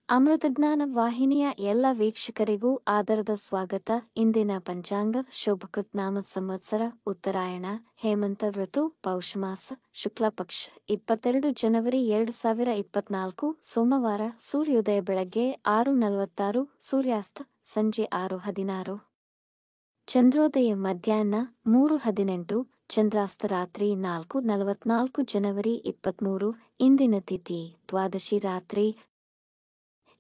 ಅಮೃತಜ್ಞಾನ ವಾಹಿನಿಯ ಎಲ್ಲ ವೀಕ್ಷಕರಿಗೂ ಆದರದ ಸ್ವಾಗತ. ಇಂದಿನ ಪಂಚಾಂಗ ಶೋಭಕೃತ್ ನಾಮ ಸಂವತ್ಸರ ಉತ್ತರಾಯಣ ಹೇಮಂತ ಋತು ಪೌಷಮಾಸ ಶುಕ್ಲಪಕ್ಷ 22 ಜನವರಿ 2024 ಸೋಮವಾರ. ಸೂರ್ಯೋದಯ ಬೆಳಗ್ಗೆ 6:46, ಸೂರ್ಯಾಸ್ತ ಸಂಜೆ 6:16. ಚಂದ್ರೋದಯ ಮಧ್ಯಾಹ್ನ 3:18, ಚಂದ್ರಾಸ್ತ ರಾತ್ರಿ 4:44. ಜನವರಿ 23. ಇಂದಿನ ತಿಥಿ ದ್ವಾದಶಿ ರಾತ್ರಿ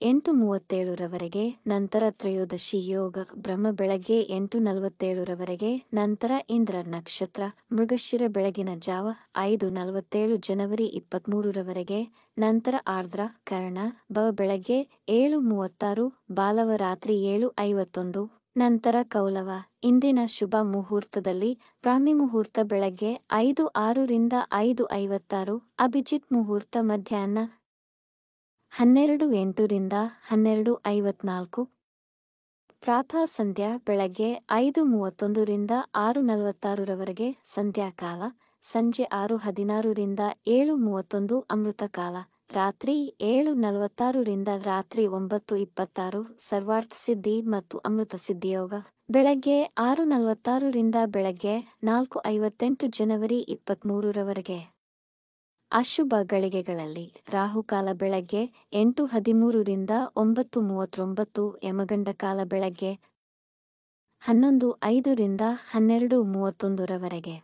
8:37 ರವರೆಗೆ, ನಂತರ ತ್ರಯೋದಶಿ ಯೋಗ ಬ್ರಹ್ಮ ಬೆಳಗ್ಗೆ 8:47 ರವರೆಗೆ, ನಂತರ ಇಂದ್ರ ನಕ್ಷತ್ರ ಮೃಗಶಿರ ಬೆಳಗಿನ ಜಾವ 5:47. ಜನವರಿ 23 ರವರೆಗೆ, ನಂತರ ಆರ್ದ್ರ ಕರ್ಣ ಬೆಳಗ್ಗೆ 7:36, ಬಾಲವ ರಾತ್ರಿ 7:51, ನಂತರ ಕೌಲವ. ಇಂದಿನ ಶುಭ ಮುಹೂರ್ತದಲ್ಲಿ ಬ್ರಾಹ್ಮಿ ಮುಹೂರ್ತ ಬೆಳಗ್ಗೆ 5:06 ರಿಂದ 5:56, ಅಭಿಜಿತ್ ಮುಹೂರ್ತ ಮಧ್ಯಾಹ್ನ 12:08 ರಿಂದ 12:54, ಪ್ರಾತಃ ಸಂಧ್ಯಾ ಬೆಳಗ್ಗೆ 5:31 ರಿಂದ 6:46 ರವರೆಗೆ ಸಂಧ್ಯಾಕಾಲ, ಸಂಜೆ 6:16 ರಿಂದ 7:31 ಅಮೃತಕಾಲ, ರಾತ್ರಿ 7:46 ರಿಂದ ರಾತ್ರಿ 9:26 ಸರ್ವಾರ್ಥ ಸಿದ್ಧಿ ಮತ್ತು ಅಮೃತ ಸಿದ್ಧಿಯೋಗ. ಬೆಳಗ್ಗೆ 6:46 ರಿಂದ ಬೆಳಗ್ಗೆ 4:58. ಜನವರಿ 23 ರವರೆಗೆ. ಅಶುಭ ಗಳಿಗೆಗಳಲ್ಲಿ ರಾಹುಕಾಲ ಬೆಳಗ್ಗೆ 8:13 ರಿಂದ 9:39, ಯಮಗಂಡ ಕಾಲ ಬೆಳಗ್ಗೆ 11:05 ರಿಂದ 12:31 ರವರೆಗೆ,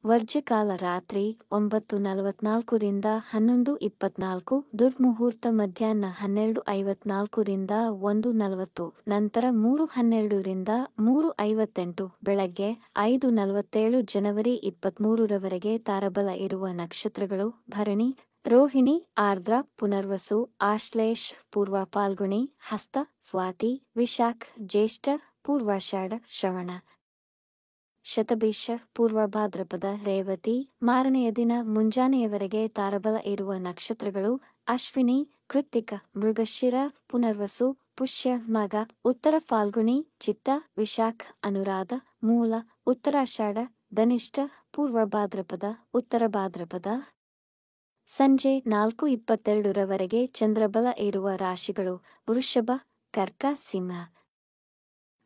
ವರ್ಜ್ಯಕಾಲ ರಾತ್ರಿ 9:44 ರಿಂದ 11:24, ದುರ್ಮುಹೂರ್ತ ಮಧ್ಯಾಹ್ನ 12:54 ರಿಂದ 1:40, ನಂತರ 3:12 ರಿಂದ 3:58, ಬೆಳಗ್ಗೆ 5:47. ಜನವರಿ 23 ರವರೆಗೆ ತಾರಬಲ ಇರುವ ನಕ್ಷತ್ರಗಳು ಭರಣಿ, ರೋಹಿಣಿ, ಆರ್ದ್ರ, ಪುನರ್ವಸು, ಆಶ್ಲೇಷ, ಪೂರ್ವ ಫಾಲ್ಗುಣಿ, ಹಸ್ತ, ಸ್ವಾತಿ, ವಿಶಾಖ, ಜ್ಯೇಷ್ಠ, ಪೂರ್ವಾಷಾಢ, ಶ್ರವಣ, ಶತಭಿಷ, ಪೂರ್ವ ಭಾದ್ರಪದ, ರೇವತಿ. ಮಾರನೆಯ ದಿನ ಮುಂಜಾನೆಯವರೆಗೆ ತಾರಬಲ ಇರುವ ನಕ್ಷತ್ರಗಳು ಅಶ್ವಿನಿ, ಕೃತ್ತಿಕ, ಮೃಗಶಿರ, ಪುನರ್ವಸು, ಪುಷ್ಯ, ಮಗ, ಉತ್ತರ ಫಾಲ್ಗುಣಿ, ಚಿತ್ತ, ವಿಶಾಖ, ಅನುರಾಧ, ಮೂಲ, ಉತ್ತರಾಷಾಢ, ಧನಿಷ್ಠ, ಪೂರ್ವ ಭಾದ್ರಪದ, ಉತ್ತರ ಭಾದ್ರಪದ. ಸಂಜೆ 4:22 ರವರೆಗೆ ಚಂದ್ರಬಲ ಇರುವ ರಾಶಿಗಳು ವೃಷಭ, ಕರ್ಕ, ಸಿಂಹ,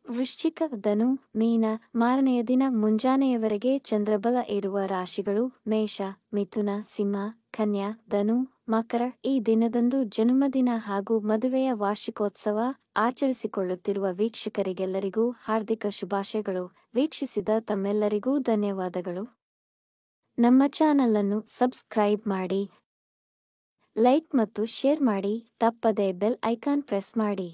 ವೃಶ್ಚಿಕ, ಧನು, ಮೀನ. ಮಾರನೆಯ ದಿನ ಮುಂಜಾನೆಯವರೆಗೆ ಚಂದ್ರಬಲ ಇರುವ ರಾಶಿಗಳು ಮೇಷ, ಮಿಥುನ, ಸಿಂಹ, ಕನ್ಯಾ, ಧನು, ಮಕರ. ಈ ದಿನದಂದು ಜನ್ಮದಿನ ಹಾಗೂ ಮದುವೆಯ ವಾರ್ಷಿಕೋತ್ಸವ ಆಚರಿಸಿಕೊಳ್ಳುತ್ತಿರುವ ವೀಕ್ಷಕರಿಗೆಲ್ಲರಿಗೂ ಹಾರ್ದಿಕ ಶುಭಾಶಯಗಳು. ವೀಕ್ಷಿಸಿದ ತಮ್ಮೆಲ್ಲರಿಗೂ ಧನ್ಯವಾದಗಳು. ನಮ್ಮ ಚಾನಲ್ ಅನ್ನು ಸಬ್ಸ್ಕ್ರೈಬ್ ಮಾಡಿ, ಲೈಕ್ ಮತ್ತು ಶೇರ್ ಮಾಡಿ, ತಪ್ಪದೆ ಬೆಲ್ ಐಕಾನ್ ಪ್ರೆಸ್ ಮಾಡಿ.